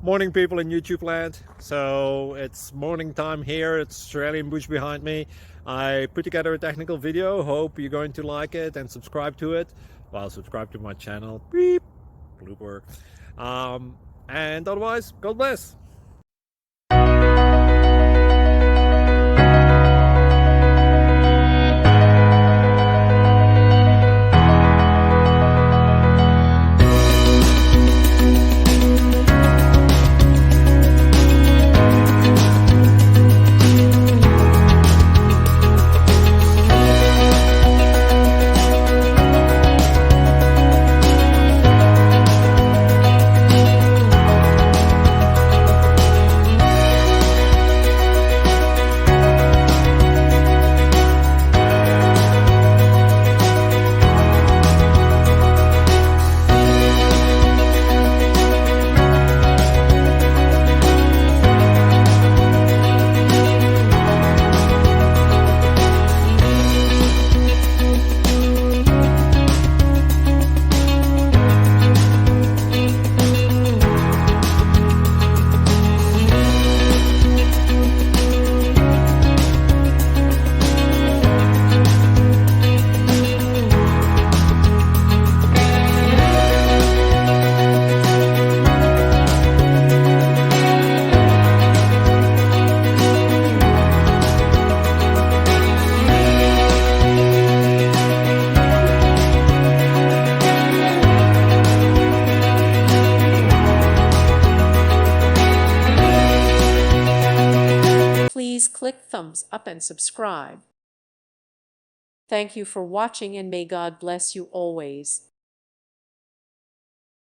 Morning, people in YouTube land. So it's morning time here. It's Australian bush behind me. I put together a technical video. Hope you're going to like it and subscribe to it. Well, subscribe to my channel. Beep. Blooper. And otherwise, God bless. Please click thumbs up and subscribe. Thank you for watching and may God bless you always.